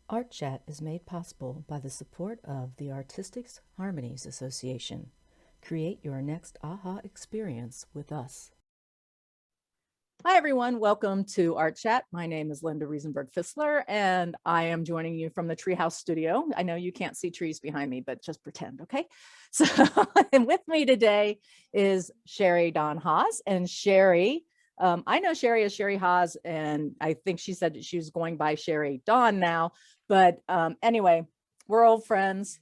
Art Chat is made possible by the support of the Artistic Harmonies Association. Create your next aha experience with us. Hi, everyone. Welcome to Art Chat. My name is Linda Riesenberg Fisler, and I am joining you from the Treehouse Studio. I know you can't see trees behind me, but just pretend, okay? So, and with me today is Cherie Dawn Haas. And Cherie, I know Cherie as Cherie Haas, and I think she said that she was going by Cherie Dawn now. But anyway, we're old friends.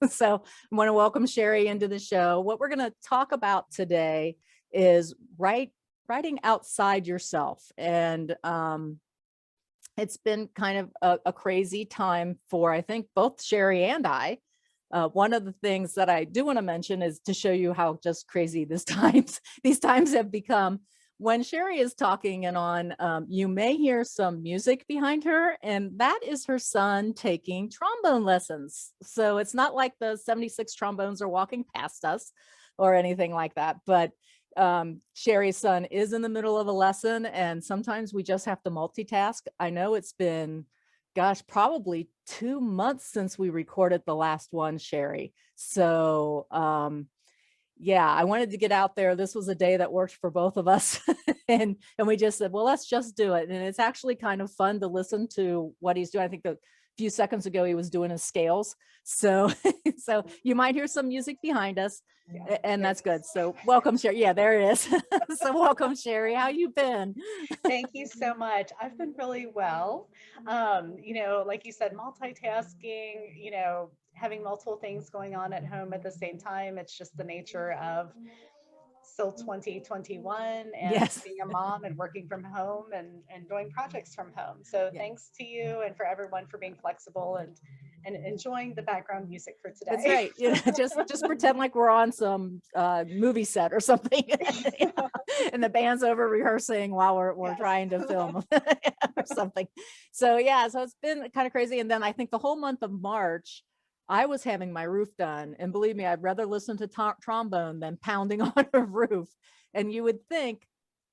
So I want to welcome Cherie into the show. What we're going to talk about today is writing outside yourself. And it's been kind of a crazy time for, I think, both Cherie and I. One of the things that I do want to mention is to show you how just crazy these times have become. When Cherie is talking and on, you may hear some music behind her, and that is her son taking trombone lessons. So it's not like the 76 trombones are walking past us or anything like that, but Cherie's son is in the middle of a lesson, and sometimes we just have to multitask. I know it's been, gosh, probably 2 months since we recorded the last one, Cherie. So yeah, I wanted to get out there. This was a day that worked for both of us. and we just said, well, let's just do it. And it's actually kind of fun to listen to what he's doing. I think a few seconds ago, he was doing his scales. So, so you might hear some music behind us, and that's good. So welcome, Cherie. Yeah, there it is. So welcome, Cherie. How you been? Thank you so much. I've been really well. Like you said, multitasking, having multiple things going on at home at the same time. It's just the nature of still 2021 and Yes. being a mom and working from home and doing projects from home. So Yeah. thanks to you and for everyone for being flexible and enjoying the background music for That's today. right. You know, just pretend like we're on some movie set or something, and the band's over rehearsing while we're Yes. trying to film or something. So yeah, so it's been kind of crazy. And then I think the whole month of March, I was having my roof done, and believe me, I'd rather listen to trombone than pounding on a roof. And you would think,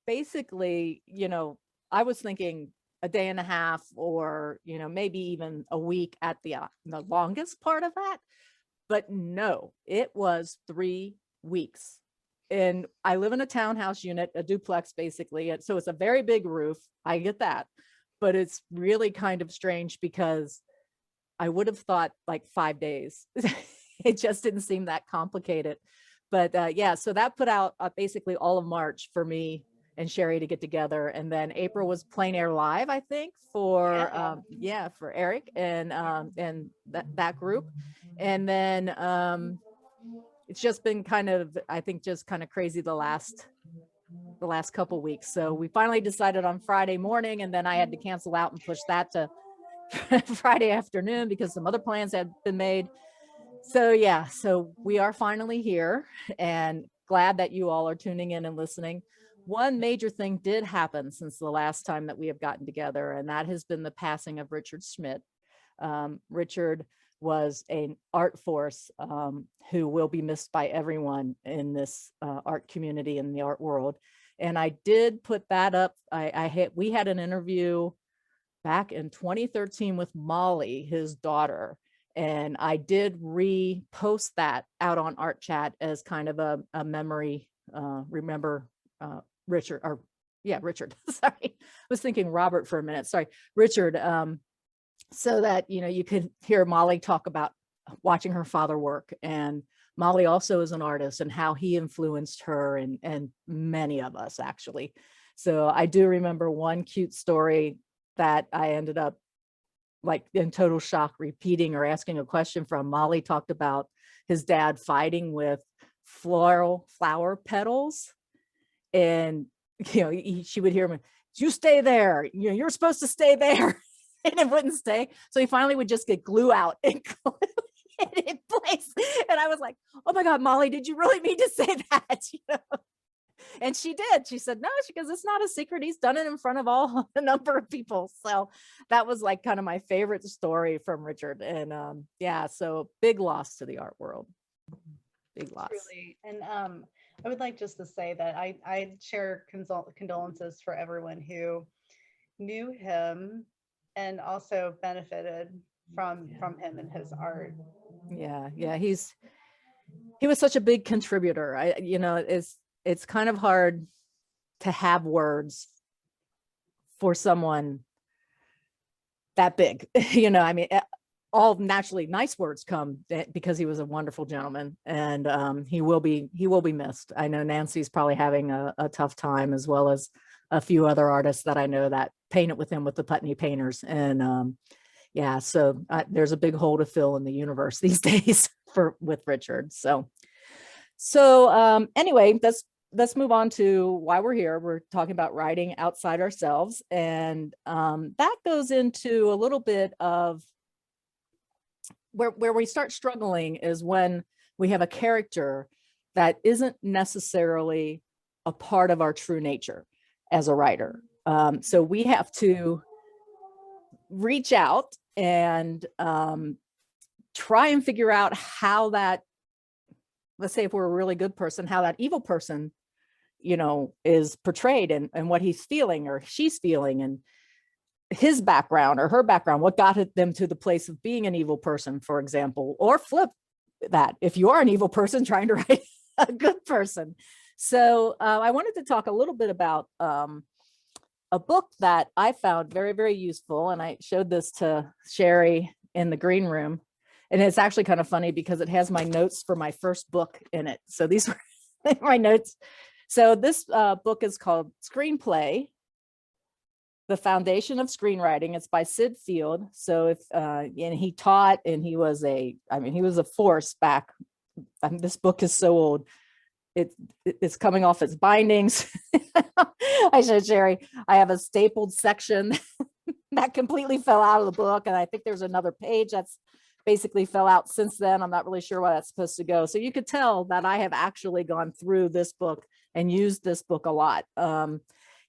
basically, I was thinking a day and a half, or maybe even a week at the longest part of that. But no, it was 3 weeks. And I live in a townhouse unit, a duplex basically, and so it's a very big roof. I get that, but it's really kind of strange because I would have thought like 5 days. It just didn't seem that complicated. But yeah, so that put out basically all of March for me and Cherie to get together. And then April was Plein Air Live, I think, for Yeah. for Eric and that group. And then it's just been kind of, I think, just kind of crazy the last couple of weeks. So we finally decided on Friday morning, and then I had to cancel out and push that to Friday afternoon because some other plans had been made. So yeah, so we are finally here, and glad that you all are tuning in and listening. One major thing did happen since the last time that we have gotten together, and that has been the passing of Richard Schmidt. Richard was an art force who will be missed by everyone in this art community, in the art world. And I did put that up. We had an interview back in 2013 with Molly, his daughter. And I did repost that out on Art Chat as kind of a memory. Remember Richard, or yeah, Richard. Sorry, I was thinking Robert for a minute. Sorry, Richard. So that you could hear Molly talk about watching her father work, and Molly also is an artist, and how he influenced her and many of us actually. So I do remember one cute story that I ended up like in total shock repeating or asking a question from. Molly talked about his dad fighting with flower petals, and she would hear him, you stay there, you're supposed to stay there. And it wouldn't stay, so he finally would just get glue out and glue it in place. And I was like, oh my god, Molly, did you really mean to say that? And she did. She said, no, she goes, it's not a secret. He's done it in front of all a number of people. So that was like kind of my favorite story from Richard. And yeah, so big loss to the art world. Big loss. Truly. And I would like just to say that I share condolences for everyone who knew him and also benefited from him and his art. Yeah, he was such a big contributor. It's kind of hard to have words for someone that big. I mean, all naturally nice words come because he was a wonderful gentleman, and he will be missed. I know Nancy's probably having a tough time, as well as a few other artists that I know that painted with him with the Putney Painters. And yeah, so there's a big hole to fill in the universe these days with Richard. So anyway, let's move on to why we're here. We're talking about writing outside ourselves, and that goes into a little bit of where we start struggling is when we have a character that isn't necessarily a part of our true nature as a writer. So we have to reach out and try and figure out how that, let's say if we're a really good person, how that evil person, is portrayed, and what he's feeling or she's feeling, and his background or her background, what got them to the place of being an evil person, for example, or flip that if you are an evil person trying to write a good person. So I wanted to talk a little bit about a book that I found very, very useful. And I showed this to Cherie in the green room. And it's actually kind of funny because it has my notes for my first book in it. So these were my notes. So this book is called Screenplay: The Foundation of Screenwriting. It's by Sid Field. So and he taught, and he was a force back. This book is so old. It's coming off its bindings. I showed Cherie, I have a stapled section that completely fell out of the book. And I think there's another page that's basically fell out since then. I'm not really sure where that's supposed to go. So you could tell that I have actually gone through this book and used this book a lot.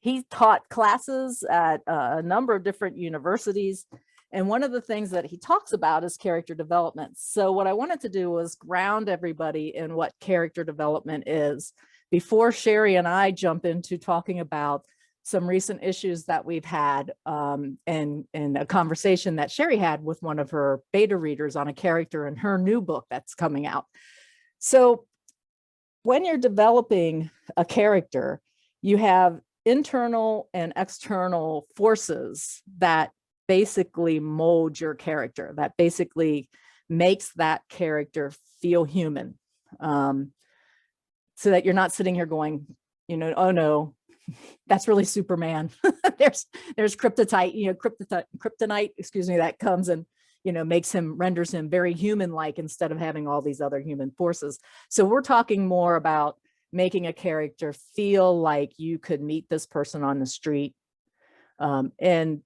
He taught classes at a number of different universities. And one of the things that he talks about is character development. So what I wanted to do was ground everybody in what character development is before Cherie and I jump into talking about some recent issues that we've had, and a conversation that Cherie had with one of her beta readers on a character in her new book that's coming out. So when you're developing a character, you have internal and external forces that basically mold your character, that basically makes that character feel human, so that you're not sitting here going, oh no, that's really Superman. there's kryptonite, excuse me, that comes and renders him very human-like instead of having all these other human forces. So we're talking more about making a character feel like you could meet this person on the street, and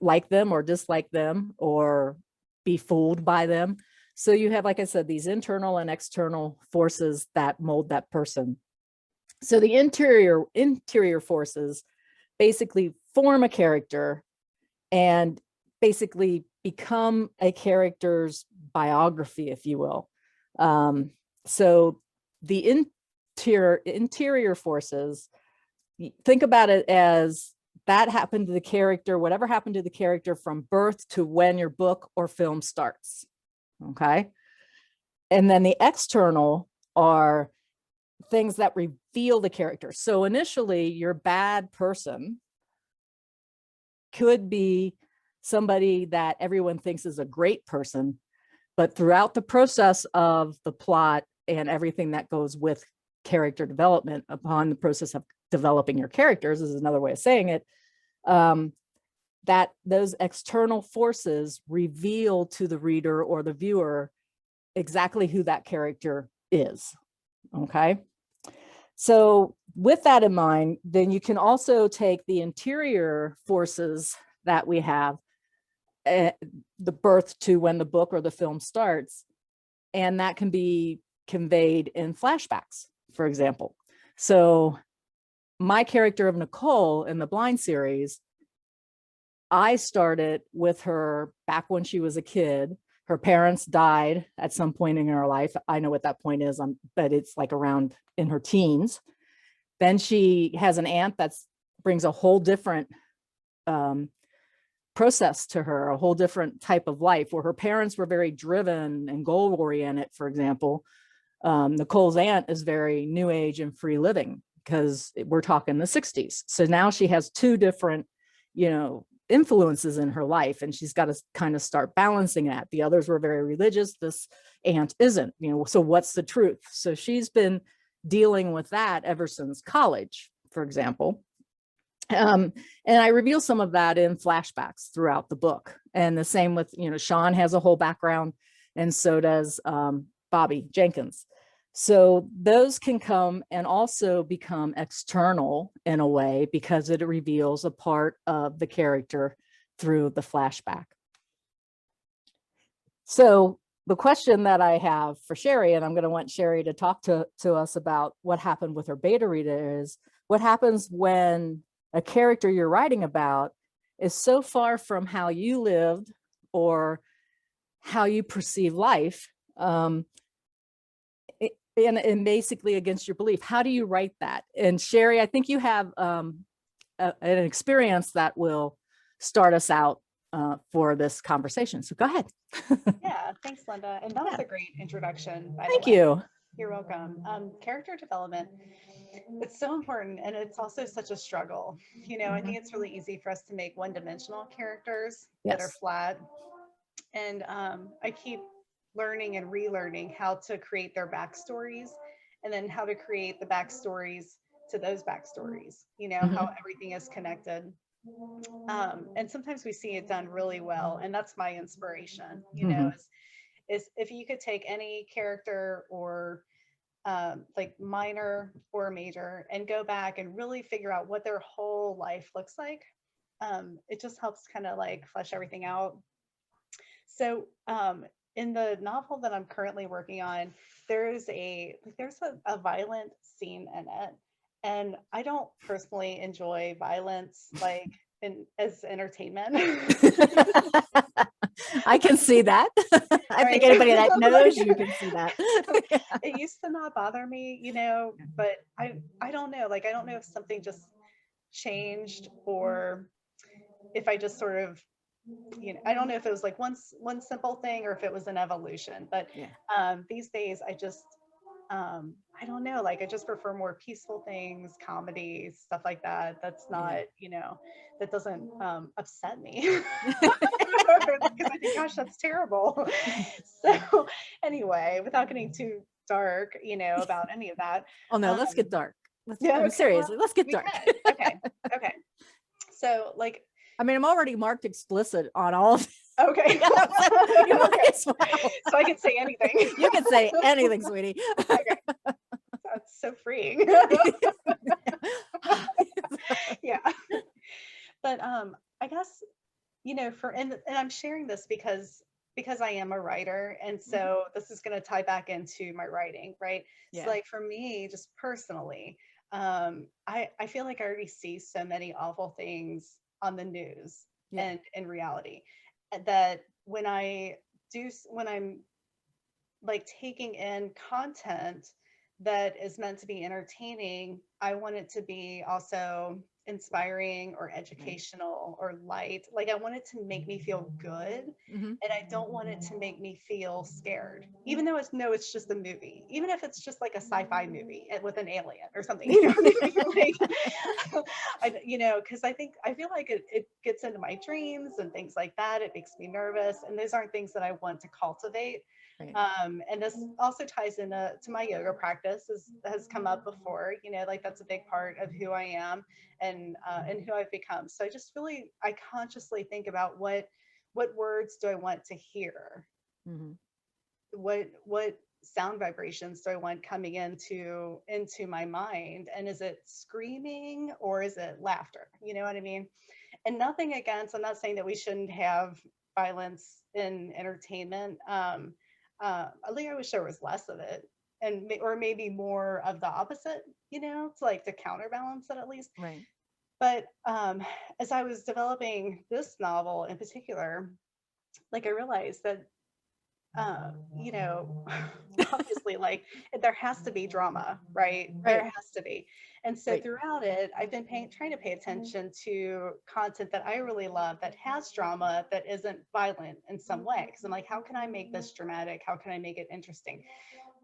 like them or dislike them or be fooled by them. So you have, like I said, these internal and external forces that mold that person. So the interior forces basically form a character and basically become a character's biography, if you will. So the interior forces, think about it as that happened to the character, whatever happened to the character from birth to when your book or film starts. Okay. And then the external are things that reveal the character. So initially, your bad person could be somebody that everyone thinks is a great person, but throughout the process of the plot and everything that goes with character development, upon the process of developing your characters, is another way of saying it, that those external forces reveal to the reader or the viewer exactly who that character is. Okay. So with that in mind, then you can also take the interior forces that we have, the birth to when the book or the film starts, and that can be conveyed in flashbacks, for example. So my character of Nicole in the Blind series, I started with her back when she was a kid. Her parents died at some point in her life. I know what that point is, but it's like around in her teens. Then she has an aunt that brings a whole different process to her, a whole different type of life, where her parents were very driven and goal oriented. For example, Nicole's aunt is very new age and free living, because we're talking the 60s. So now she has two different, influences in her life, and she's got to kind of start balancing that. The others were very religious. This aunt isn't, so what's the truth? So she's been dealing with that ever since college, for example. And I reveal some of that in flashbacks throughout the book. And the same with, Sean has a whole background, and so does Bobby Jenkins. So those can come and also become external in a way, because it reveals a part of the character through the flashback. So the question that I have for Cherie, and I'm going to want Cherie to talk to us about what happened with her beta reader, is what happens when a character you're writing about is so far from how you lived or how you perceive life, and basically against your belief. How do you write that? And Cherie, I think you have an experience that will start us out for this conversation. So go ahead. Yeah, thanks, Linda. And that was a great introduction, by the way. Thank you. You're welcome. Character development, it's so important, and it's also such a struggle. I think it's really easy for us to make one-dimensional characters that are flat. And I keep learning and relearning how to create their backstories, and then how to create the backstories to those backstories, how everything is connected. And sometimes we see it done really well, and that's my inspiration, is if you could take any character, or like minor or major, and go back and really figure out what their whole life looks like. It just helps kind of like flesh everything out. So in the novel that I'm currently working on, there's a violent scene in it. And I don't personally enjoy violence as entertainment. I can see that. I think anybody that knows you can see that. It used to not bother me, but I don't know. I don't know if something just changed, or if I just sort of, I don't know if it was like one simple thing, or if it was an evolution. But these days I just I don't know, I just prefer more peaceful things, comedy, stuff like that. That's not, that doesn't upset me. Because I think, gosh, that's terrible. So anyway, without getting too dark, about any of that. Oh no, let's get dark. Okay, seriously, let's get dark. Okay. So I mean, I'm already marked explicit on all of this. Okay. You might as well. So I can say anything. You can say anything, sweetie. Okay. That's so freeing. Yeah. But I guess, and I'm sharing this because I am a writer, and so this is going to tie back into my writing, right? Yeah. So for me, just personally, I feel like I already see so many awful things on the news and in reality, that when I'm taking in content that is meant to be entertaining, I want it to be also inspiring or educational or light. I want it to make me feel good, and I don't want it to make me feel scared, even though it's just a movie, even if it's just like a sci-fi movie with an alien or something, because I feel like it gets into my dreams and things like that. It makes me nervous, and those aren't things that I want to cultivate. Right. And this also ties into my yoga practice, has come up before, that's a big part of who I am and who I've become. So I consciously think about what words do I want to hear? What sound vibrations do I want coming into my mind? And is it screaming or is it laughter? You know what I mean? And nothing against, I'm not saying that we shouldn't have violence in entertainment. I wish there was less of it, or maybe more of the opposite, to counterbalance it at least. Right. But as I was developing this novel in particular, I realized that you know, obviously, like there has to be drama, right? There Right. has to be. And so Right. throughout it, I've been trying to pay attention to content that I really love that has drama that isn't violent in some way. Because I'm like, how can I make this dramatic? How can I make it interesting?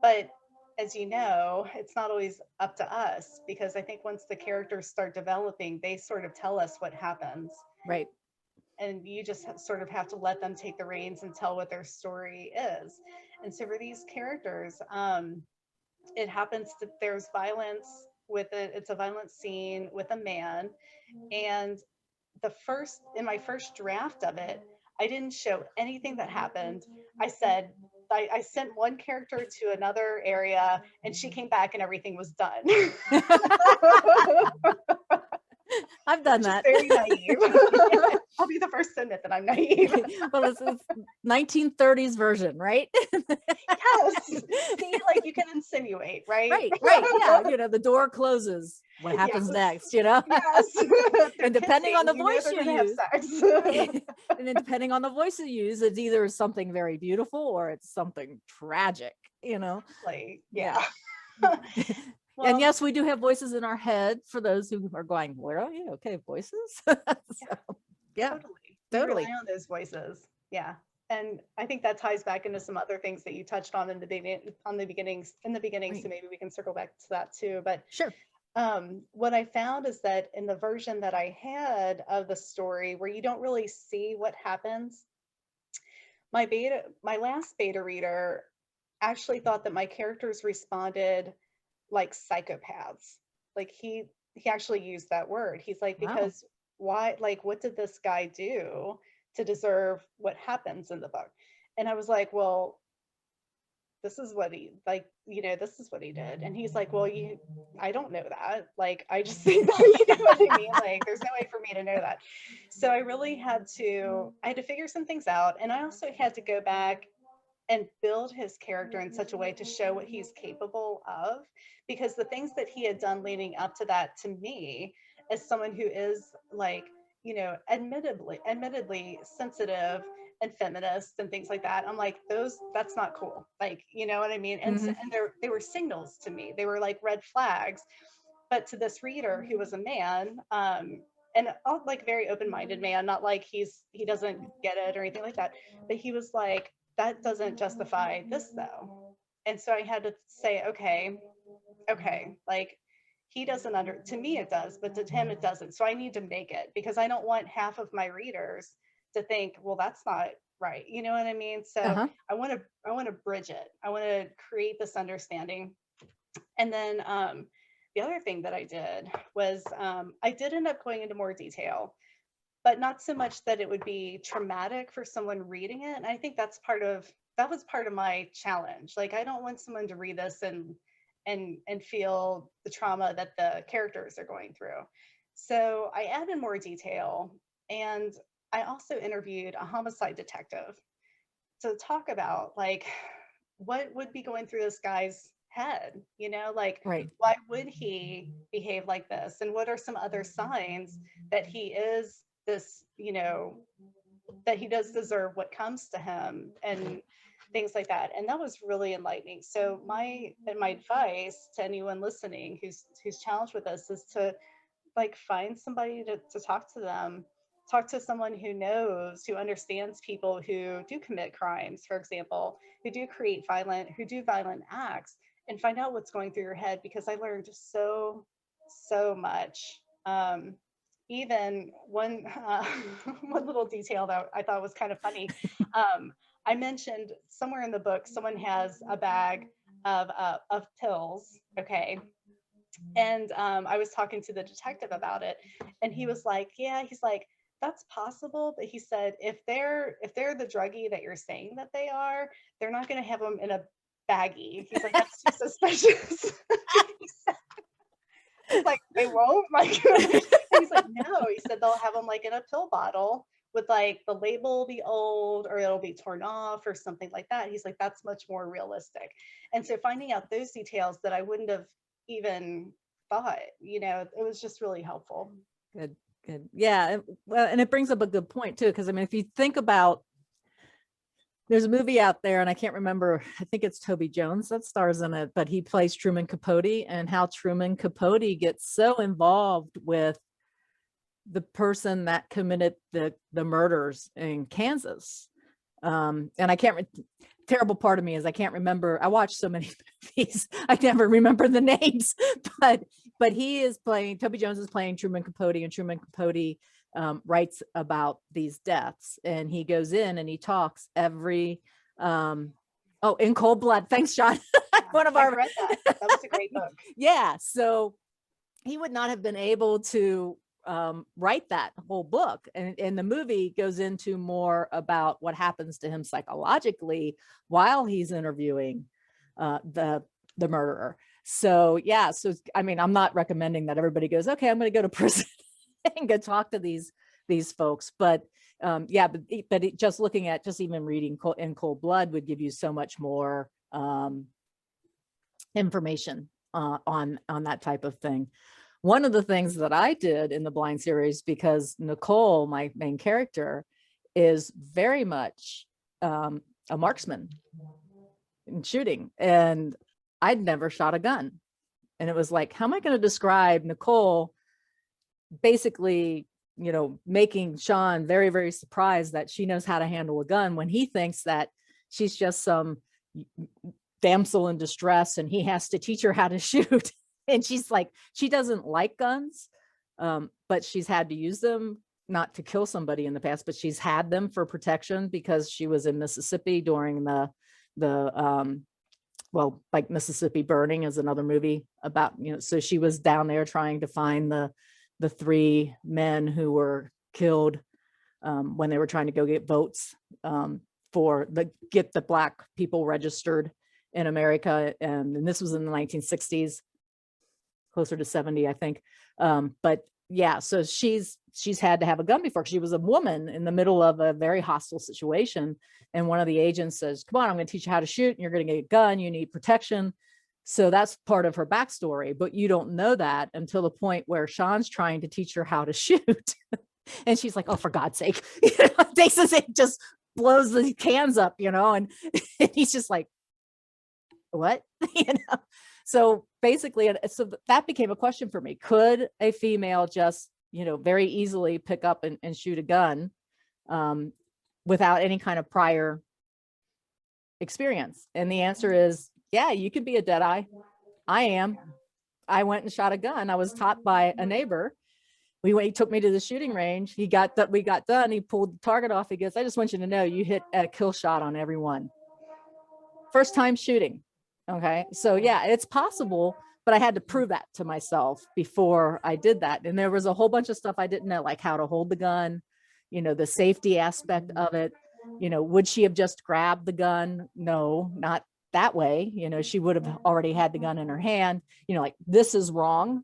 But as you know, it's not always up to us because I think once the characters start developing, they sort of tell us what happens. Right. And you just sort of have to let them take the reins and tell what their story is. And so for these characters, it happens that there's violence with it. It's a violent scene with a man. And in my first draft of it, I didn't show anything that happened. I said, I sent one character to another area and she came back and everything was done. I've done Just that. very naive. I'll be the first to admit that I'm naive. Well, it's 1930s version, right? Yes. See, like you can insinuate, right? Right. Yeah. The door closes. What happens Yes. next, Yes. And depending on the voice they're you gonna have use, sex. and then depending on the voice you use, it's either something very beautiful or it's something tragic, Like, Yeah. well, And yes, we do have voices in our head for those who are going, where are you? Okay, voices. Yeah, totally. totally. We rely on those voices. Yeah. And I think that ties back into some other things that you touched on in the beginning, Right. so maybe we can circle back to that too. But Sure. what I found is that in the version that I had of the story where you don't really see what happens, my last beta reader actually thought that my characters responded like psychopaths. Like he actually used that word. He's like, Wow. because why, like, what did this guy do to deserve what happens in the book? And I was like, well, this is what he like, this is what he did. And he's like, well, I don't know that. Like, I just think that, you know what I mean? Like, there's no way for me to know that. So I had to figure some things out. And I also had to go back and build his character in such a way to show what he's capable of, because the things that he had done leading up to that, to me, as someone who is like, admittedly sensitive and feminist and things like that, I'm like, that's not cool, like, you know what I mean? And Mhm. and they were signals to me, they were like red flags. But to this reader who was a man, and like very open-minded man, not like he doesn't get it or anything like that, but he was like, that doesn't justify this though. And so I had to say, okay, like he doesn't to me it does, but to him it doesn't. So I need to make it, because I don't want half of my readers to think, well, that's not right. You know what I mean? So Uh-huh. I want to bridge it. I want to create this understanding. And then the other thing that I did was I did end up going into more detail, but not so much that it would be traumatic for someone reading it. And I think that was part of my challenge. Like, I don't want someone to read this and feel the trauma that the characters are going through. So I added more detail, and I also interviewed a homicide detective to talk about like what would be going through this guy's head, like Right. why would he behave like this, and what are some other signs that he is this, that he does deserve what comes to him, and things like that. And that was really enlightening. So my advice to anyone listening who's challenged with this is to like find somebody to talk to them, talk to someone who knows, who understands people who do commit crimes, for example, who do violent acts, and find out what's going through your head, because I learned so much. Even one one little detail that I thought was kind of funny. I mentioned somewhere in the book someone has a bag of pills, okay, and I was talking to the detective about it, and he was like, yeah, he's like, that's possible, but he said, if they're the druggie that you're saying that they are, they're not going to have them in a baggie. He's like, that's too suspicious. He's like, they won't, like, and he's like, no, he said they'll have them like in a pill bottle with like the label will be old or it'll be torn off or something like that. He's like, that's much more realistic. And so finding out those details that I wouldn't have even thought, it was just really helpful. Good. Good. Yeah. Well, and it brings up a good point too, because I mean, if you think about there's a movie out there, and I can't remember, I think it's Toby Jones that stars in it, but he plays Truman Capote, and how Truman Capote gets so involved with the person that committed the murders in Kansas. And I can't, terrible part of me is I can't remember. I watched so many movies, I never remember the names, but he is playing, Toby Jones is playing Truman Capote, and Truman Capote writes about these deaths, and he goes in and he talks every In Cold Blood. Thanks, Sean. One of our read that. That was a great book. Yeah, so he would not have been able to write that whole book, and the movie goes into more about what happens to him psychologically while he's interviewing the murderer. So yeah, so I mean, I'm not recommending that everybody goes, okay, I'm going to go to prison and go talk to these folks, but just looking at, just even reading In Cold Blood would give you so much more information on that type of thing. One of the things that I did in the Blind series, because Nicole, my main character, is very much a marksman in shooting, and I'd never shot a gun. And it was like, how am I going to describe Nicole basically, making Sean very, very surprised that she knows how to handle a gun, when he thinks that she's just some damsel in distress and he has to teach her how to shoot. And she's like, she doesn't like guns, but she's had to use them, not to kill somebody in the past, but she's had them for protection because she was in Mississippi during like Mississippi Burning is another movie about, so she was down there trying to find the 3 men who were killed when they were trying to go get votes get the Black people registered in America. And this was in the 1960s, closer to 70, I think. But yeah, so she's had to have a gun before. She was a woman in the middle of a very hostile situation. And one of the agents says, come on, I'm going to teach you how to shoot, and you're going to get a gun. You need protection. So that's part of her backstory, but you don't know that until the point where Sean's trying to teach her how to shoot. And she's like, oh, for God's sake, takes us, it just blows the cans up, and he's just like, what? So basically, so that became a question for me. Could a female just, very easily pick up and shoot a gun without any kind of prior experience? And the answer is, yeah, you could be a Deadeye. I am. I went and shot a gun. I was taught by a neighbor. He took me to the shooting range. We got done. He pulled the target off. He goes, I just want you to know you hit a kill shot on everyone. First time shooting. Okay. So yeah, it's possible, but I had to prove that to myself before I did that. And there was a whole bunch of stuff I didn't know, like how to hold the gun, the safety aspect of it. Would she have just grabbed the gun? No, not that way. She would have already had the gun in her hand, like, this is wrong.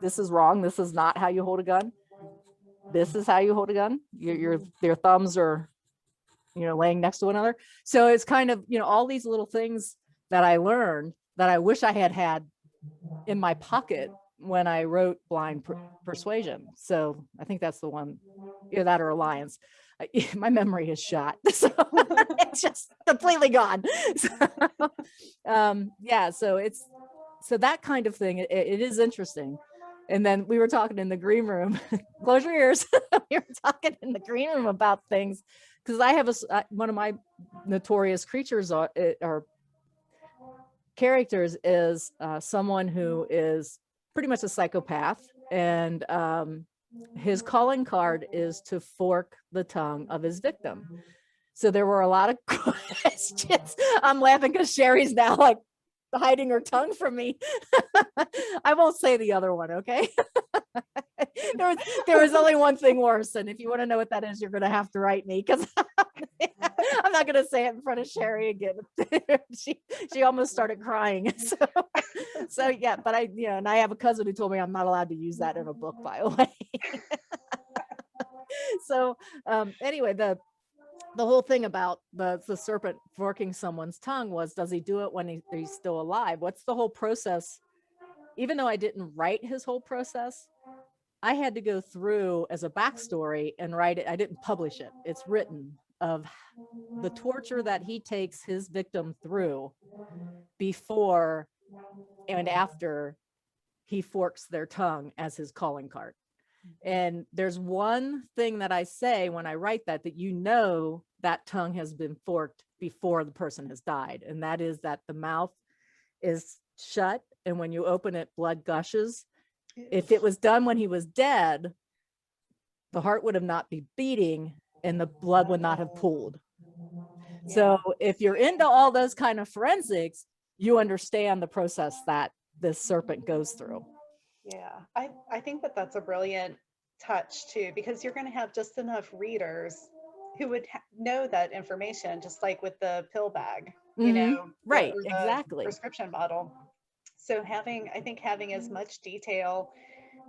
This is wrong. This is not how you hold a gun. This is how you hold a gun. Your thumbs are, laying next to one another. So it's kind of, all these little things that I learned that I wish I had in my pocket when I wrote Blind Persuasion. So I think that's the one, either that or Alliance. My memory is shot, so it's just completely gone. So that kind of thing, it is interesting. And then we were talking in the green room. Close your ears. We were talking in the green room about things, because I have one of my notorious creatures or characters is someone who is pretty much a psychopath, and his calling card is to fork the tongue of his victim. So there were a lot of questions. I'm laughing because Cherie's now like hiding her tongue from me. I won't say the other one, okay? there was only one thing worse, and if you want to know what that is, you're going to have to write me, because I'm not going to say it in front of Cherie again. she almost started crying. So yeah, but and I have a cousin who told me I'm not allowed to use that in a book, by the way. So anyway, the whole thing about the serpent forking someone's tongue was, does he do it when he's still alive? What's the whole process? Even though I didn't write his whole process, I had to go through as a backstory and write it. I didn't publish it. It's written of the torture that he takes his victim through before and after he forks their tongue as his calling card. And there's one thing that I say when I write that you know that tongue has been forked before the person has died. And that is that the mouth is shut. And when you open it, blood gushes. If it was done when he was dead, the heart would have not be beating and the blood would not have pooled. Yeah. So if you're into all those kind of forensics, you understand the process that this serpent goes through. Yeah, I think that that's a brilliant touch too, because you're going to have just enough readers who would know that information, just like with the pill bag, you know, right, or the exactly. prescription bottle. So I think having as much detail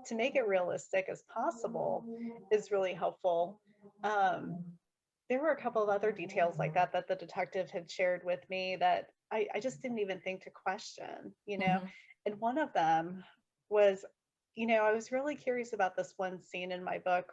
to make it realistic as possible is really helpful. There were a couple of other details like that that the detective had shared with me that I just didn't even think to question, you know. And one of them was, you know, I was really curious about this one scene in my book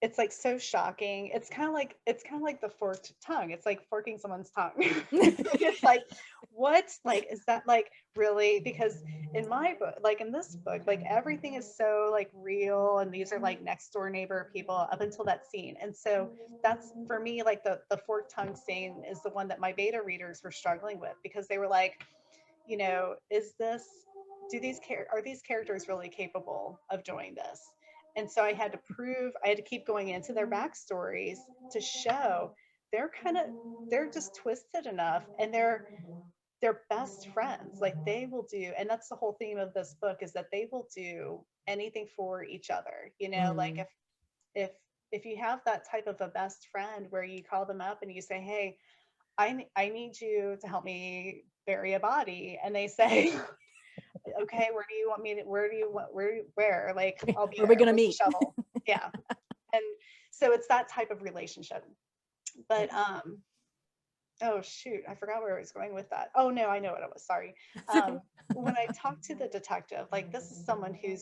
it's like so shocking. It's kind of like the forked tongue. It's like forking someone's tongue. It's like, what? Like, is that like really? Because in my book, like in this book, like everything is so like real, and these are like next door neighbor people up until that scene. And so that's for me, like the forked tongue scene is the one that my beta readers were struggling with, because they were like, you know, are these characters really capable of doing this? And so I had to keep going into their backstories to show they're just twisted enough, and they're best friends. Like they will do, and that's the whole theme of this book, is that they will do anything for each other. You know, like if if you have that type of a best friend where you call them up and you say, hey, I need you to help me bury a body, and they say, okay, where? Like, I'll be Where are there. we gonna Where's the meet? shovel? Yeah. And so it's that type of relationship. But oh shoot, I forgot where I was going with that. Oh no, I know what it was. Sorry. When I talked to the detective, like this is someone he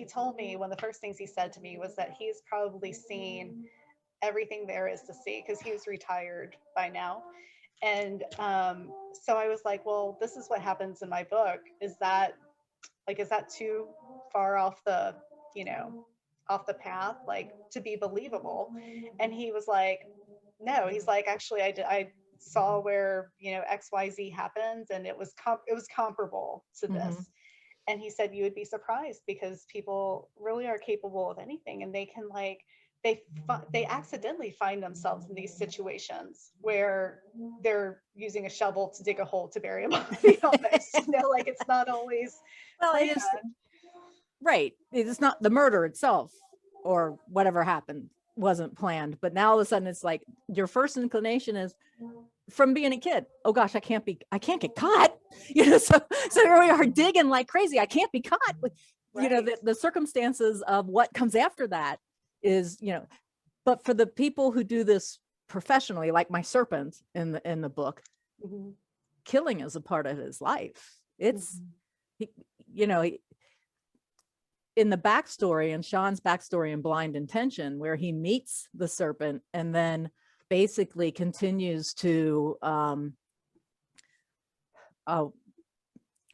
told me, one of the first things he said to me was that he's probably seen everything there is to see, because he was retired by now. And so I was like, well, this is what happens in my book. Is that too far off the, you know, off the path, like to be believable? And he was like, no. He's like, actually, I saw where, you know, XYZ happened, and it was comparable to this. And he said, you would be surprised, because people really are capable of anything, and they can like they accidentally find themselves in these situations where they're using a shovel to dig a hole to bury a body. Almost, you know, like it's not always planned. Right. It's not the murder itself or whatever happened wasn't planned, but now all of a sudden it's like your first inclination is, from being a kid, oh gosh, I can't get caught, you know. So here we are digging like crazy. I can't be caught. You know, the circumstances of what comes after that is, you know. But for the people who do this professionally, like my serpent in the book, killing is a part of his life. It's you know, in the backstory, in Sean's backstory in Blind Intention, where he meets the serpent and then basically continues to I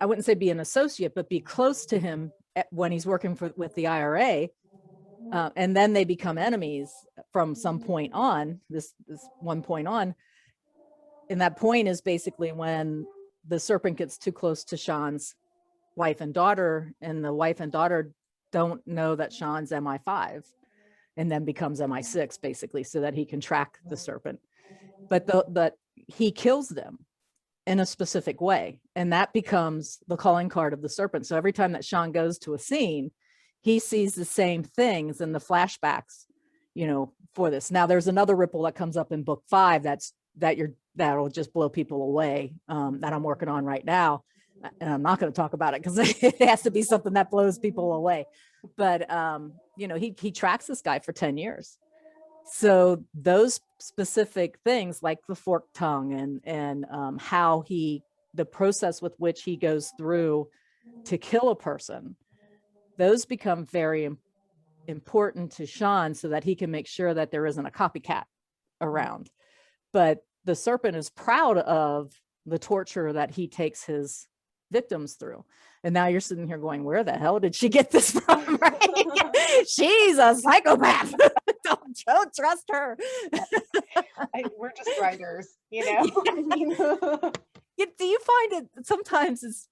wouldn't say be an associate, but be close to him when he's working with the IRA, and then they become enemies from some point on. This one point on, and that point is basically when the serpent gets too close to Sean's wife and daughter, and the wife and daughter don't know that Sean's MI5, and then becomes MI6 basically, so that he can track the serpent. But he kills them in a specific way, and that becomes the calling card of the serpent. So every time that Sean goes to a scene, he sees the same things in the flashbacks, you know, for this. Now there's another ripple that comes up in book 5 that'll just blow people away, that I'm working on right now, and I'm not going to talk about it because it has to be something that blows people away. But you know, he tracks this guy for 10 years. So those specific things, like the forked tongue and how the process with which he goes through to kill a person, those become very important to Sean so that he can make sure that there isn't a copycat around. But the serpent is proud of the torture that he takes his victims through. And now you're sitting here going, where the hell did she get this from? Right? She's a psychopath. don't trust her. We're just writers, you know. Do you find it sometimes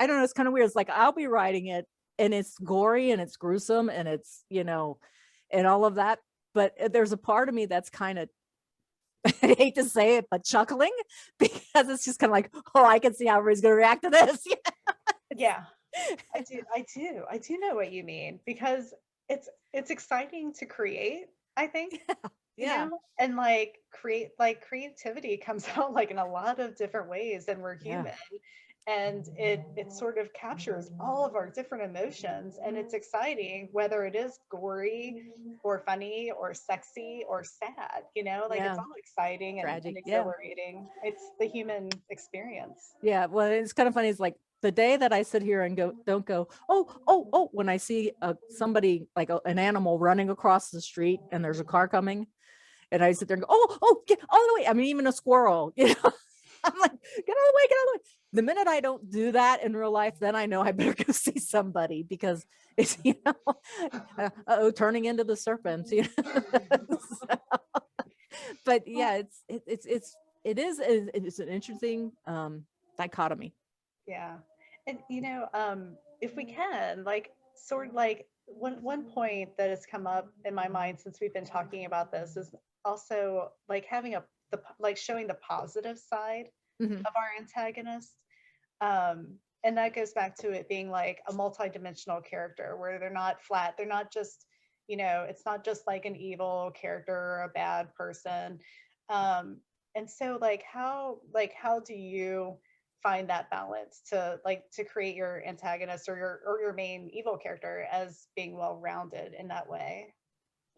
I don't know, it's kind of weird. It's like I'll be writing it and it's gory and it's gruesome and it's, and all of that. But there's a part of me that's kind of, I hate to say it, but chuckling, because it's just kind of like, oh, I can see how everybody's going to react to this. Yeah, I do know what you mean, because it's exciting to create, I think. Yeah. And creativity comes out like in a lot of different ways, and we're human. And it sort of captures all of our different emotions, and it's exciting whether it is gory or funny or sexy or sad, it's all exciting and exhilarating. It's the human experience. Yeah, well, it's kind of funny. It's like the day that I sit here and don't go, oh, when I see somebody like an animal running across the street and there's a car coming, and I sit there and go, oh, get all the way. I mean, even a squirrel, I'm like, get all the way. The minute I don't do that in real life, then I know I better go see somebody, because it's, turning into the serpent, So, but yeah, it's an interesting dichotomy. Yeah. And, if we can, one point that has come up in my mind since we've been talking about this is also having showing the positive side of our antagonist. And that goes back to it being like a multi-dimensional character where they're not flat. They're not just, it's not just like an evil character or a bad person. And so how do you find that balance to create your antagonist or your main evil character as being well-rounded in that way?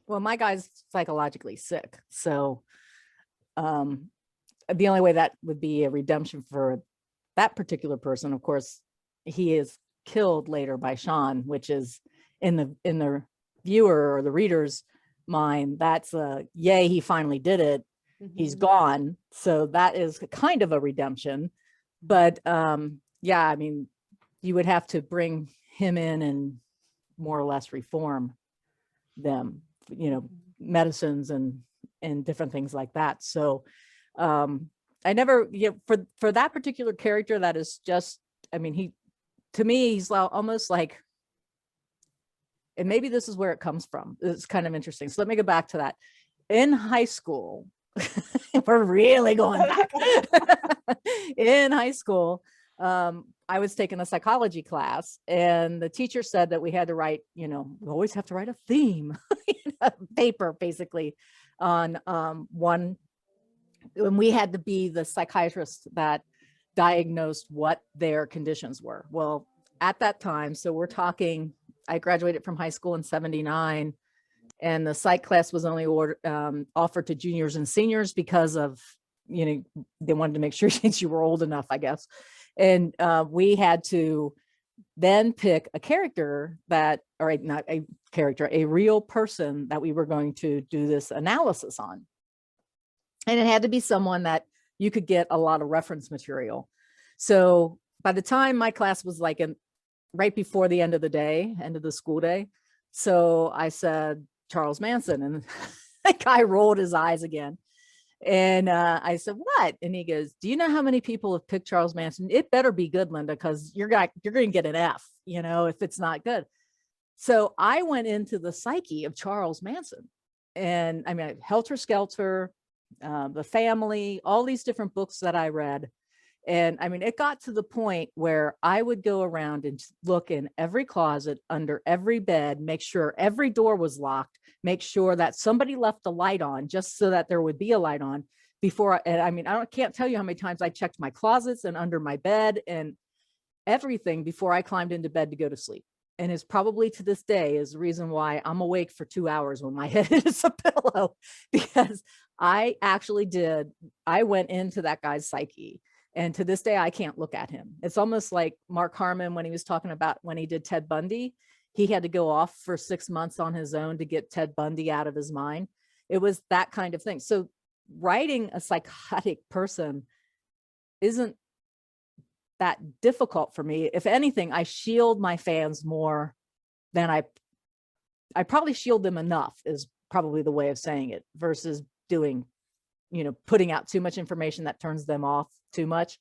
Well, my guy's psychologically sick. So the only way that would be a redemption for that particular person, of course, he is killed later by Sean, which is in the viewer or the reader's mind, that's yay, he finally did it. He's gone. So that is kind of a redemption. But yeah, I mean, you would have to bring him in and more or less reform them, medicines and different things like that. So I never, for that particular character, that is just, I mean, to me, he's almost like, and maybe this is where it comes from. It's kind of interesting. So let me go back to that. In high school, we're really going back. In high school, I was taking a psychology class, and the teacher said that we had to write, we always have to write a theme, paper basically on one, and we had to be the psychiatrist that diagnosed what their conditions were. Well, at that time, so we're talking, I graduated from high school in 79, and the psych class was only offered to juniors and seniors because of, they wanted to make sure since you were old enough, I guess. And we had to then pick a character not a character, a real person that we were going to do this analysis on. And it had to be someone that you could get a lot of reference material. So by the time my class was right before the end of the school day. So I said, Charles Manson, and the guy rolled his eyes again. And I said, what? And he goes, do you know how many people have picked Charles Manson? It better be good, Linda, because you're going to get an F, if it's not good. So I went into the psyche of Charles Manson. And I mean, Helter Skelter, The Family, all these different books that I read. And I mean, it got to the point where I would go around and look in every closet, under every bed, make sure every door was locked, make sure that somebody left the light on just so that there would be a light on before. And I mean, can't tell you how many times I checked my closets and under my bed and everything before I climbed into bed to go to sleep. And it's probably to this day is the reason why I'm awake for 2 hours when my head is a pillow, because I went into that guy's psyche. And to this day, I can't look at him. It's almost like Mark Harmon when he was talking about when he did Ted Bundy. he had to go off for 6 months on his own to get Ted Bundy out of his mind. It was that kind of thing. So writing a psychotic person isn't that difficult for me. If anything, I shield my fans more than I probably shield them enough, is probably the way of saying it, versus doing, putting out too much information that turns them off too much.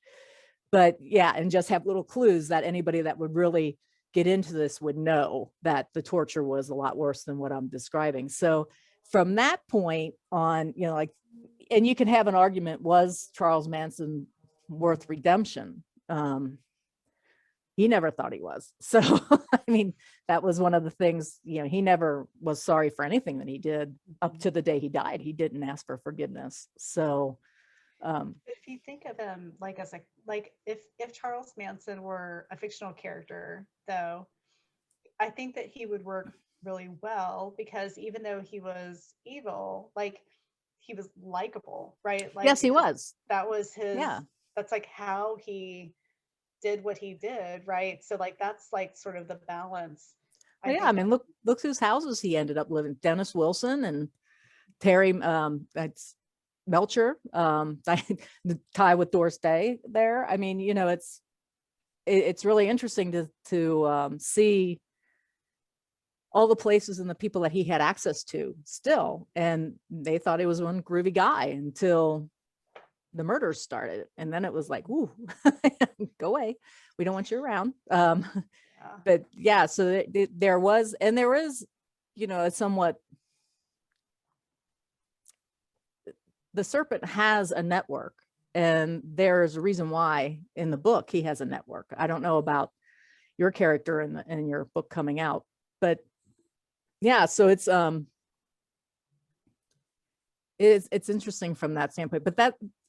But yeah, and just have little clues that anybody that would really get into this would know that the torture was a lot worse than what I'm describing. So from that point on, and you can have an argument, was Charles Manson worth redemption? He never thought he was. So, I mean, that was one of the things, he never was sorry for anything that he did up to the day he died. He didn't ask for forgiveness. So, if you think of him like as if Charles Manson were a fictional character, though, I think that he would work really well, because even though he was evil, like, he was likable, right? Like, yes, he was. That was his, Yeah. That's like how he did what he did, right? So like that's like sort of the balance. I mean, look whose houses he ended up living. Dennis Wilson and Terry, that's Melcher, the tie with Doris Day there. I mean, it's really interesting to see all the places and the people that he had access to still, and they thought he was one groovy guy until the murders started, and then it was like, ooh, go away, we don't want you around. But yeah, so there was, and there is, a somewhat, the serpent has a network, and there's a reason why in the book he has a network. I don't know about your character in your book coming out, but yeah, so it's interesting from that standpoint. But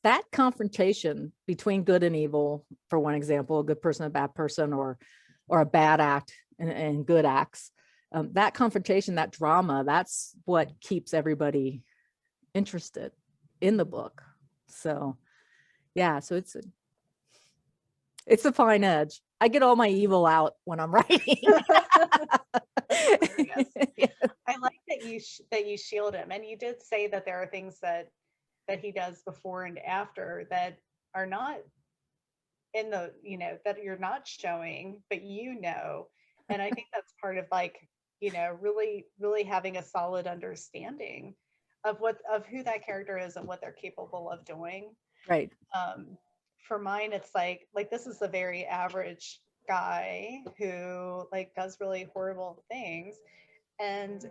that confrontation between good and evil, for one example, a good person, a bad person, or a bad act and good acts, that confrontation, that drama, that's what keeps everybody interested in the book. So yeah, so it's a fine edge. I get all my evil out when I'm writing. I like that you shield him, and you did say that there are things that he does before and after that are not in the, that you're not showing, but and I think that's part of like, really, really having a solid understanding of who that character is and what they're capable of doing. Right. For mine, it's like this is a very average guy who like does really horrible things, and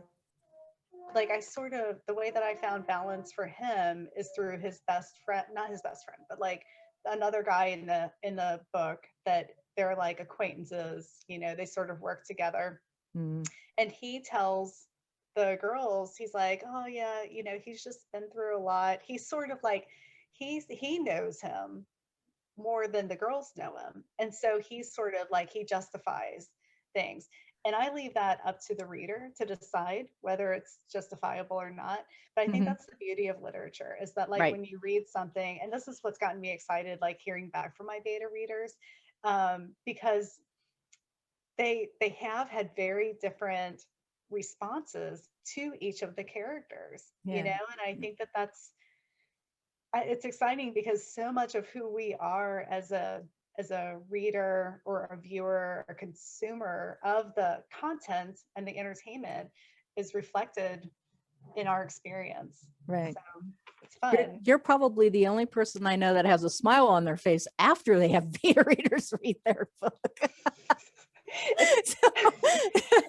like the way that I found balance for him is through his best friend, not his best friend, but like another guy in the book that they're like acquaintances, they sort of work together. And he tells the girls, he's like, oh yeah, he's just been through a lot. He's sort of like, he knows him more than the girls know him. And so he's sort of like, he justifies things. And I leave that up to the reader to decide whether it's justifiable or not. But I think that's the beauty of literature, is that like when you read something, and this is what's gotten me excited, like hearing back from my beta readers, because they have had very different responses to each of the characters, and I think that's it's exciting, because so much of who we are as a reader or a viewer or consumer of the content and the entertainment is reflected in our experience. Right. So it's fun. You're probably the only person I know that has a smile on their face after they have beta readers read their book.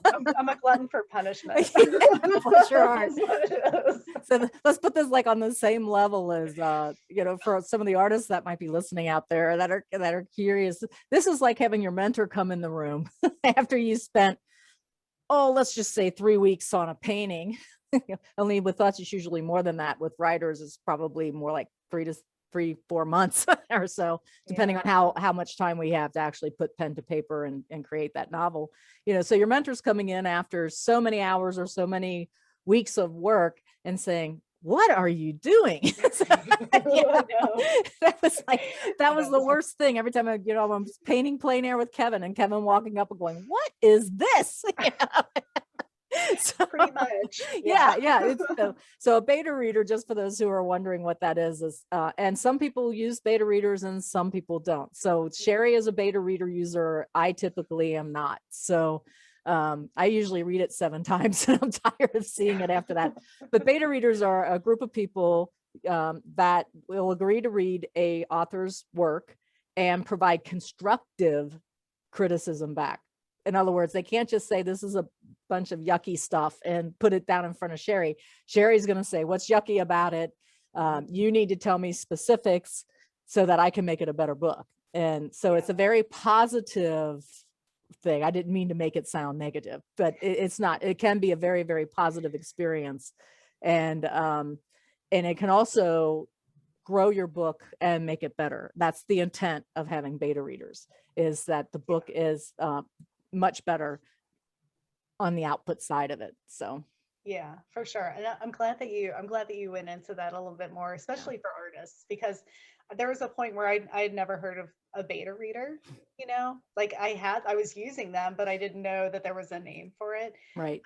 I'm a glutton for punishment. Sure are. So let's put this like on the same level as for some of the artists that might be listening out there that are curious. This is like having your mentor come in the room after you spent, let's just say 3 weeks on a painting. Only with us, it's usually more than that. With writers, it's probably more like 3-4 months or so, depending on how much time we have to actually put pen to paper and create that novel. So your mentor's coming in after so many hours or so many weeks of work and saying, what are you doing? I know. That was like, that was Yeah. the worst thing. Every time I'm painting plein air with Kevin, and Kevin walking up and going, what is this? So, Pretty much. yeah. It's so a beta reader, just for those who are wondering what that is and some people use beta readers and some people don't. So Cherie is a beta reader user. I typically am not. So I usually read it 7 times and I'm tired of seeing it after that. But beta readers are a group of people that will agree to read a author's work and provide constructive criticism back. In other words, they can't just say this is a bunch of yucky stuff and put it down in front of Cherie. Cherie's going to say, what's yucky about it? You need to tell me specifics so that I can make it a better book. And so it's a very positive thing. I didn't mean to make it sound negative, but it's not. It can be a very, very positive experience. And it can also grow your book and make it better. That's the intent of having beta readers, is that the book is much better on the output side of it. So yeah, for sure. And I'm glad that you went into that a little bit more, especially for artists, because there was a point where I had never heard of a beta reader, like I was using them, but I didn't know that there was a name for it. right.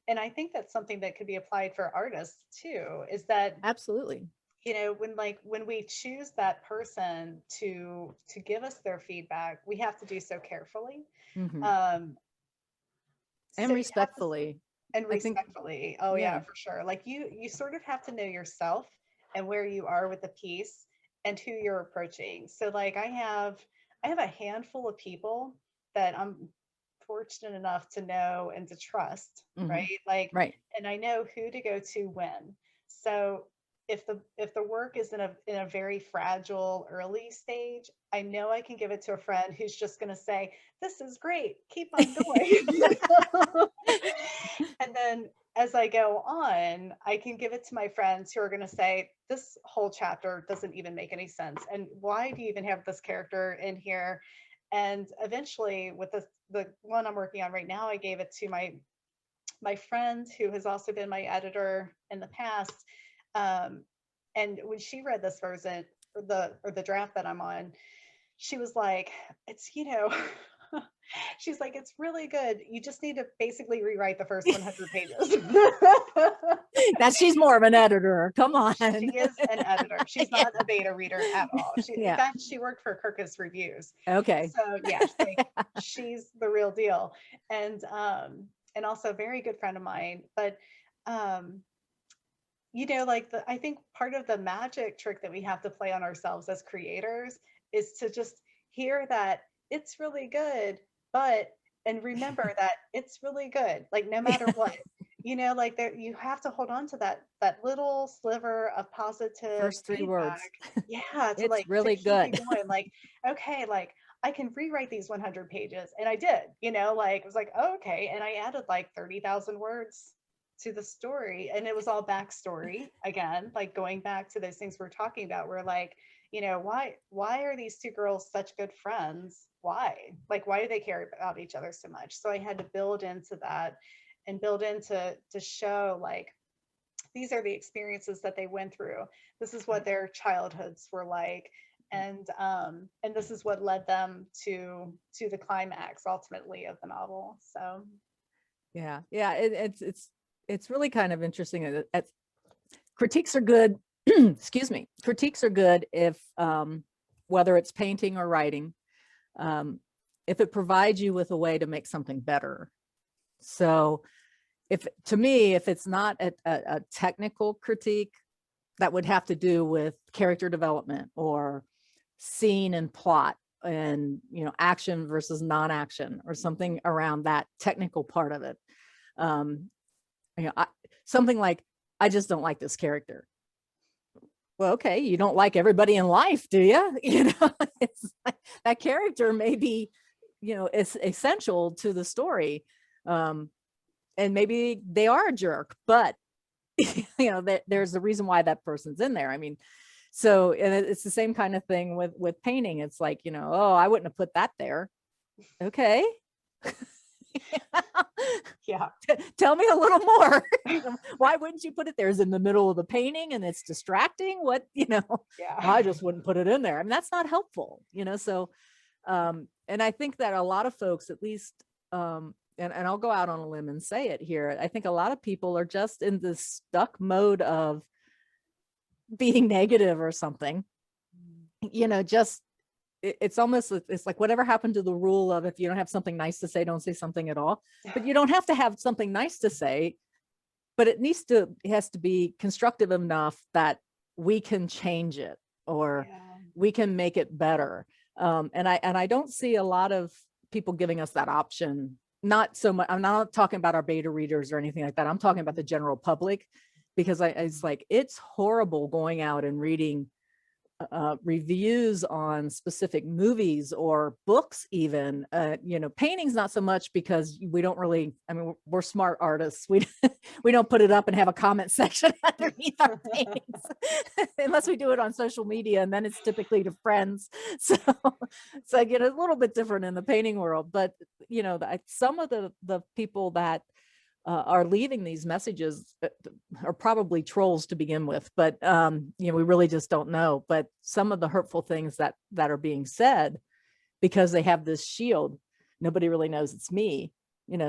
And I think that's something that could be applied for artists too, is that, Absolutely. when we choose that person to give us their feedback, we have to do so carefully. Mm-hmm. Um, And so respectfully. and I think, respectfully. Oh yeah, for sure. Like you sort of have to know yourself and where you are with the piece and who you're approaching. So like I have a handful of people that I'm fortunate enough to know and to trust, right? Like, right. and I know who to go to when. So if the work is in a very fragile early stage, I know I can give it to a friend who's just going to say, "This is great, keep on going." And then as I go on, I can give it to my friends who are going to say, "This whole chapter doesn't even make any sense, and why do you even have this character in here?" And eventually, with the one I'm working on right now, I gave it to my friend who has also been my editor in the past. And when she read this version, or the draft that I'm on, she was like, "It's she's like, it's really good. You just need to basically rewrite the first 100 pages." That she's more of an editor. Come on. She is an editor. She's not a beta reader at all. In fact, she worked for Kirkus Reviews. Okay. So yeah, she's the real deal. And also a very good friend of mine. But like I think part of the magic trick that we have to play on ourselves as creators is to just hear that it's really good, and remember that it's really good, like no matter what. Like there, you have to hold on to that little sliver of positive first 3 feedback. words. Yeah, to It's really to good. going, like, okay, like I can rewrite these 100 pages, and I did. Like it was like, oh, okay, and I added like 30,000 words to the story, and it was all backstory again, like going back to those things we're talking about. We're like, why are these 2 girls such good friends? Why do they care about each other so much? So I had to build into that, and build into to show, like, these are the experiences that they went through. This is what their childhoods were like, and this is what led them to the climax ultimately of the novel. So Yeah. It's really kind of interesting. Critiques are good. Excuse me. Critiques are good if whether it's painting or writing, if it provides you with a way to make something better. So if it's not a technical critique that would have to do with character development or scene and plot and action versus non-action or something around that technical part of it, something like, I just don't like this character. Well, okay, you don't like everybody in life, do you? It's like, that character may be it's essential to the story, and maybe they are a jerk, but there's a reason why that person's in there. I mean, so, and it's the same kind of thing with painting. It's like, oh, I wouldn't have put that there. Okay. Yeah. Tell me a little more. Why wouldn't you put it there? Is it in the middle of the painting and it's distracting? What, Yeah. I just wouldn't put it in there. I mean, that's not helpful, so, and I think that a lot of folks, at least, and I'll go out on a limb and say it here. I think a lot of people are just in this stuck mode of being negative or something, just, it's almost, it's like whatever happened to the rule of, if you don't have something nice to say, don't say something at all. But you don't have to have something nice to say, but it has to be constructive enough that we can change it, or we can make it better. And I don't see a lot of people giving us that option. Not so much. I'm not talking about our beta readers or anything like that. I'm talking about the general public, because it's like, it's horrible going out and reading reviews on specific movies or books, even, paintings, not so much, because we don't really, I mean, we're smart artists. We don't put it up and have a comment section underneath our paintings unless we do it on social media, and then it's typically to friends. So I get a little bit different in the painting world, but some of the people that are leaving these messages are probably trolls to begin with, but we really just don't know. But some of the hurtful things that are being said, because they have this shield, nobody really knows it's me,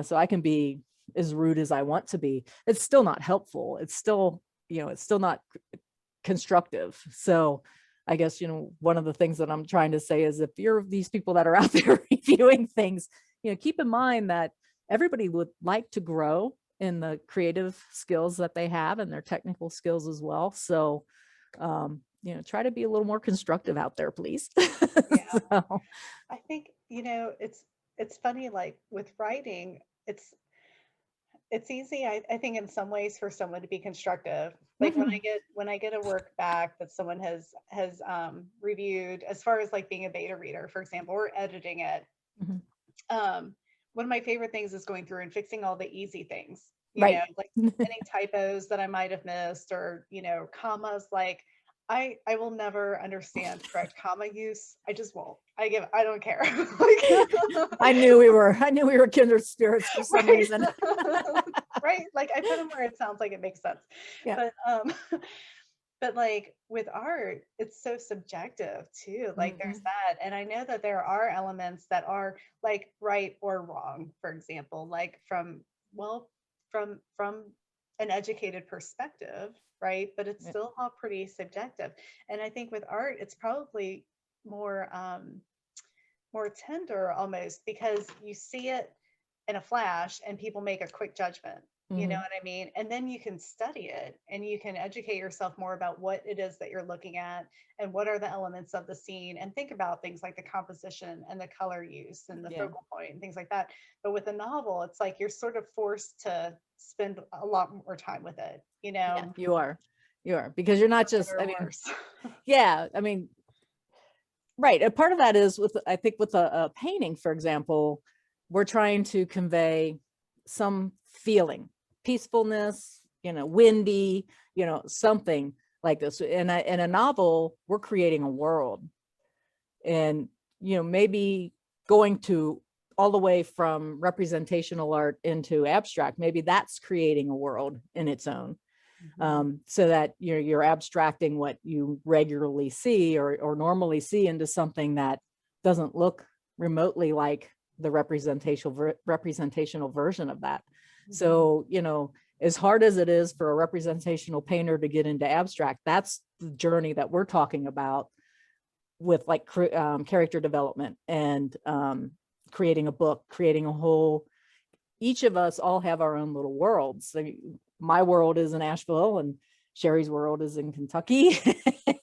so I can be as rude as I want to be. It's still not helpful. It's still, it's still not constructive. So I guess, one of the things that I'm trying to say is, if you're these people that are out there reviewing things, keep in mind that everybody would like to grow in the creative skills that they have, and their technical skills as well. So, try to be a little more constructive out there, please. Yeah. So. I think, it's funny, like with writing, it's easy, I think, in some ways, for someone to be constructive. Like when I get a work back that someone has reviewed, as far as like being a beta reader, for example, or editing it. One of my favorite things is going through and fixing all the easy things, Right. like any typos that I might have missed, or, commas. Like I will never understand correct comma use. I just won't. I don't care. I knew we were kindred spirits for some reason. Right. Like I put them where it sounds like it makes sense. Yeah. But like with art, it's so subjective too. Like there's that. And I know that there are elements that are like right or wrong, for example, like from an educated perspective, right? But it's still all pretty subjective. And I think with art, it's probably more tender almost, because you see it in a flash and people make a quick judgment. You know what I mean? And then you can study it and you can educate yourself more about what it is that you're looking at, and what are the elements of the scene, and think about things like the composition and the color use and the focal point and things like that. But with a novel, it's like you're sort of forced to spend a lot more time with it, Yeah, you are, because you're not just, right. A part of that is I think with a painting, for example, we're trying to convey some feeling, peacefulness, windy, something like this. In a novel, we're creating a world, and, maybe going to all the way from representational art into abstract, maybe that's creating a world in its own. So that you're abstracting what you regularly see or normally see into something that doesn't look remotely like the representational version of that. So, as hard as it is for a representational painter to get into abstract, that's the journey that we're talking about with like character development and creating a book, creating a whole, each of us all have our own little worlds. So my world is in Asheville, and Cherie's world is in Kentucky.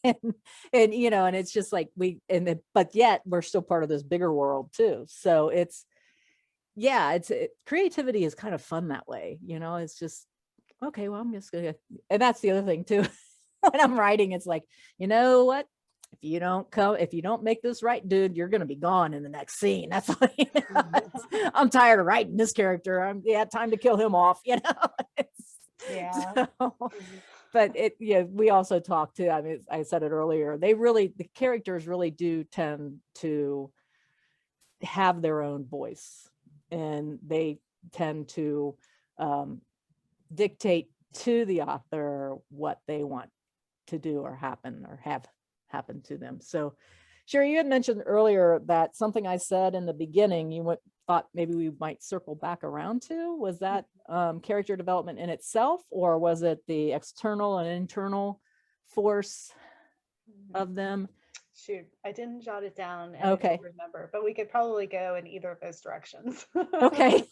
and it's just like but yet we're still part of this bigger world too. So creativity is kind of fun that way. It's just, okay, well, I'm just gonna, and that's the other thing too. When I'm writing, it's like, you know what? If you don't make this right, dude, you're going to be gone in the next scene. That's what, I'm tired of writing this character. Time to kill him off, But we also talk too. I mean, I said it earlier. The characters really do tend to have their own voice, and they tend to dictate to the author what they want to do or happen or have happen to them. So Cherie, you had mentioned earlier that something I said in the beginning, thought maybe we might circle back around to. Was that character development in itself, or was it the external and internal force of them? Shoot, I didn't jot it down and Okay. I don't remember, but we could probably go in either of those directions. Okay.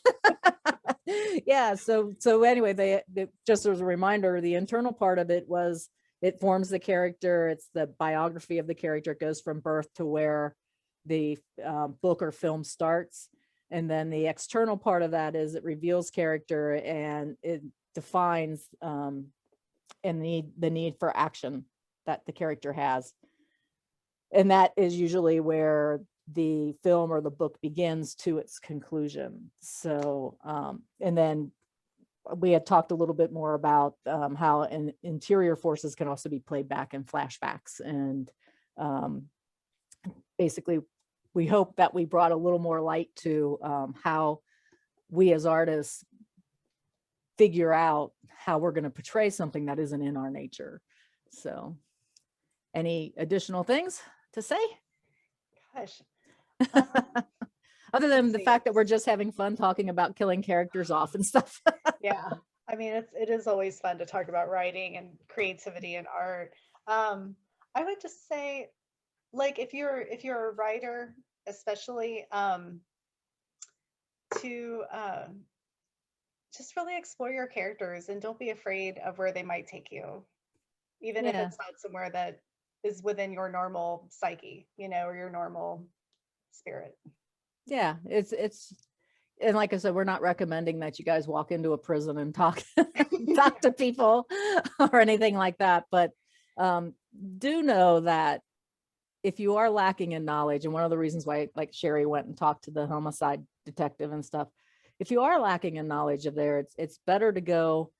Yeah. So anyway, they just as a reminder, the internal part of it was it forms the character. It's the biography of the character. It goes from birth to where the book or film starts. And then the external part of that is it reveals character and it defines and the need for action that the character has. And that is usually where the film or the book begins to its conclusion. So, and then we had talked a little bit more about how interior forces can also be played back in flashbacks. And basically, we hope that we brought a little more light to how we as artists figure out how we're going to portray something that isn't in our nature. So any additional things to say? Gosh. Other than the fact that we're just having fun talking about killing characters off and stuff. Yeah. I mean, it is always fun to talk about writing and creativity and art. I would just say, like, if you're a writer, especially, to just really explore your characters and don't be afraid of where they might take you, even if it's not somewhere that is within your normal psyche, or your normal spirit. Yeah, it's and like I said, we're not recommending that you guys walk into a prison and talk to people or anything like that, but do know that if you are lacking in knowledge, and one of the reasons why, like, Cherie went and talked to the homicide detective and stuff, if you are lacking in knowledge of there, it's better to go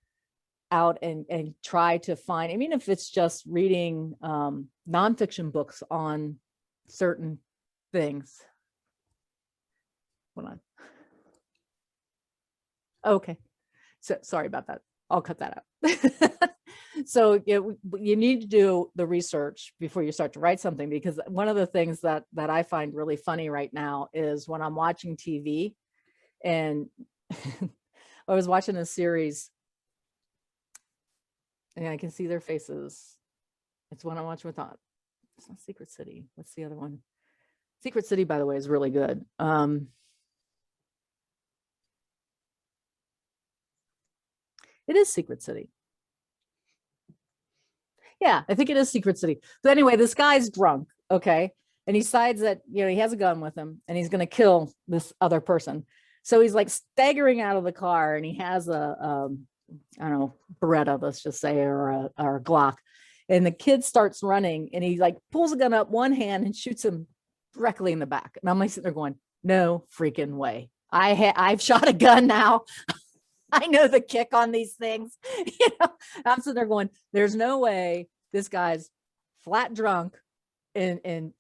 out and try to find, I mean, if it's just reading nonfiction books on certain things. Hold on. Okay. So sorry about that. I'll cut that out. So you need to do the research before you start to write something, because one of the things that I find really funny right now is when I'm watching TV, and I was watching a series and I can see their faces. It's one I watched with it's not Secret City. What's the other one? Secret City, by the way, is really good. It is Secret City. Yeah, I think it is Secret City. So anyway, this guy's drunk, okay? And he decides that, he has a gun with him and he's going to kill this other person. So he's like staggering out of the car, and he has a I don't know, Beretta, let's just say, or a Glock. And the kid starts running and he like pulls a gun up one hand and shoots him directly in the back. And I'm like sitting there going, no freaking way. I've shot a gun now. I know the kick on these things. I'm sitting there going, there's no way this guy's flat drunk and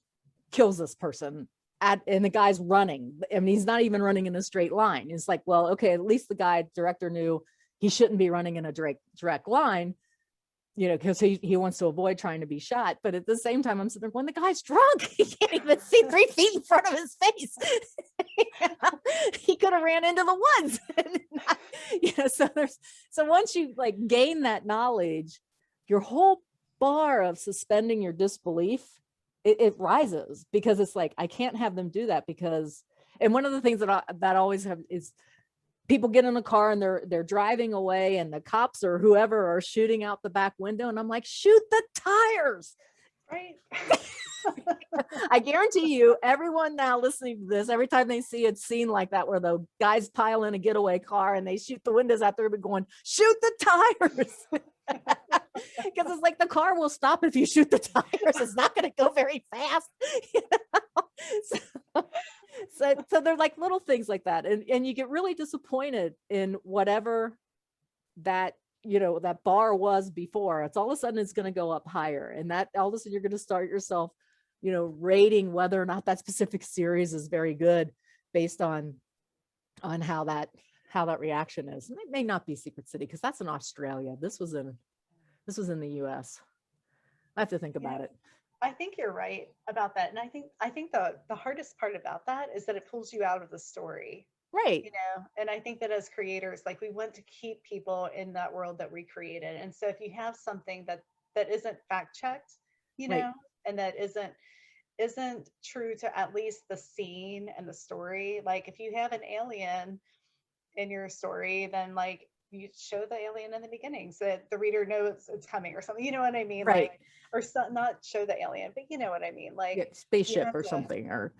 kills this person. And the guy's running. I mean, he's not even running in a straight line. It's like, well, okay, at least the director knew he shouldn't be running in a direct line, because he wants to avoid trying to be shot. But at the same time, I'm sitting there going, the guy's drunk. He can't even see 3 feet in front of his face. He could have ran into the woods. So once you like gain that knowledge, your whole bar of suspending your disbelief, it rises, because it's like, I can't have them do that, because, and one of the things that I always have is people get in a car and they're driving away, and the cops or whoever are shooting out the back window, and I'm like, shoot the tires. Right. I guarantee you, everyone now listening to this, every time they see a scene like that where the guys pile in a getaway car and they shoot the windows out there, going, shoot the tires. Because it's like the car will stop if you shoot the tires. It's not going to go very fast. So they're like little things like that. And you get really disappointed in whatever that, that bar was before. It's all of a sudden it's going to go up higher. And that all of a sudden you're going to start yourself, rating whether or not that specific series is very good based on how that how that reaction is. And it may not be Secret City because that's in Australia. This was in the US. I have to think about it. I think you're right about that. And I think the hardest part about that is that it pulls you out of the story. Right. You know, and I think that as creators, like we want to keep people in that world that we created. And so if you have something that isn't fact checked, you Right. know, and that isn't true to at least the scene and the story, like if you have an alien in your story, then like you show the alien in the beginning so that the reader knows it's coming or something. You know what I mean? Right. Like, or so, not show the alien, but you know what I mean? Like, Yeah, you spaceship have or to, something, or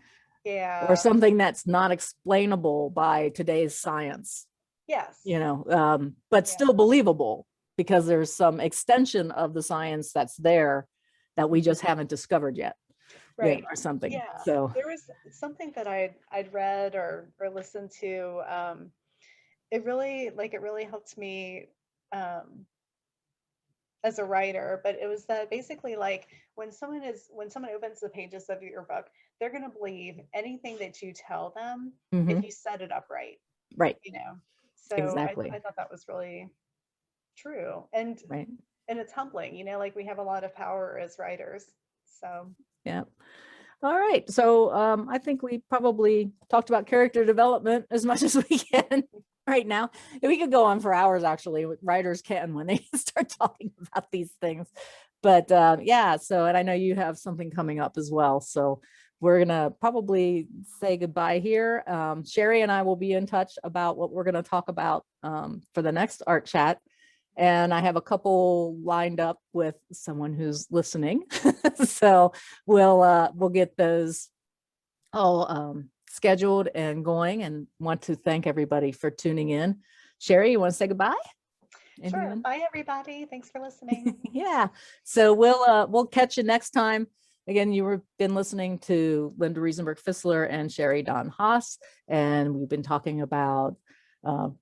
yeah, something that's not explainable by today's science, yes, but yeah, still believable because there's some extension of the science that's there that we just haven't discovered yet, right, or something. yeah. So There was something that I'd read or listened to. It really helped me um, as a writer, but it was that basically like when someone opens the pages of your book, they're going to believe anything that you tell them if mhm, you set it up right, right, you know. So exactly, I thought that was really true, right, and it's humbling, you know, like we have a lot of power as writers. So yeah. All right, so I think we probably talked about character development as much as we can right now. We could go on for hours, actually. Writers can when they start talking about these things. But yeah, so, and I know you have something coming up as well. So we're gonna probably say goodbye here. Cherie and I will be in touch about what we're gonna talk about for the next art chat. And I have a couple lined up with someone who's listening. So we'll get those all scheduled and going, and want to thank everybody for tuning in. Cherie, you want to say goodbye? sure, Anyone? bye everybody, thanks for listening. Yeah. So we'll catch you next time. Again, been listening to Linda Riesenberg Fisler and Cherie Don Haas, and we've been talking about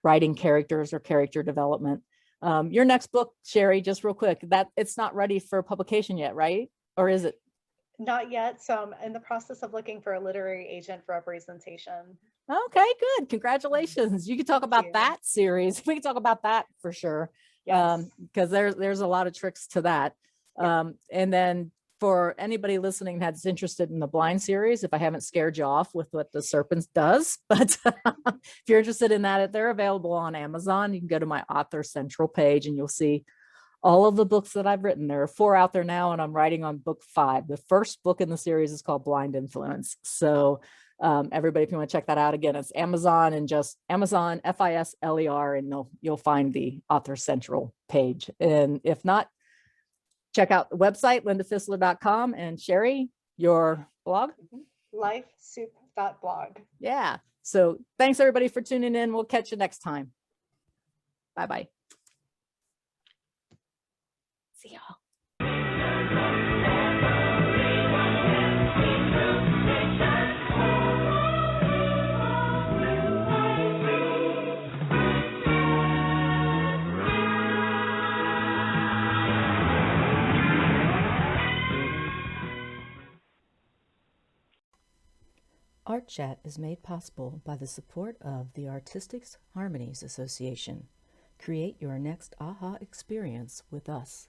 writing characters or character development. Your next book, Cherie, just real quick, that it's not ready for publication yet, right? Or is it? Not yet, so I'm in the process of looking for a literary agent for representation. Okay, good. Congratulations. You can talk Thank about you. that series. We can talk about that for sure. Yes. Because there's a lot of tricks to that. Yeah. And then for anybody listening that's interested in the blind series, if I haven't scared you off with what the serpents does, but if you're interested in that, they're available on Amazon. You can go to my author central page and you'll see all of the books that I've written. There are 4 out there now, and I'm writing on book 5. The first book in the series is called Blind Influence. So everybody, if you want to check that out, again, it's Amazon, and just Amazon Fisler, and you'll find the author central page. And if not, check out the website, lindafisler.com, and Cherie, your blog. Lifesoup.blog. Yeah. So thanks everybody for tuning in. We'll catch you next time. Bye-bye. See y'all. Art Chat is made possible by the support of the Artistic Harmonies Association. Create your next aha experience with us.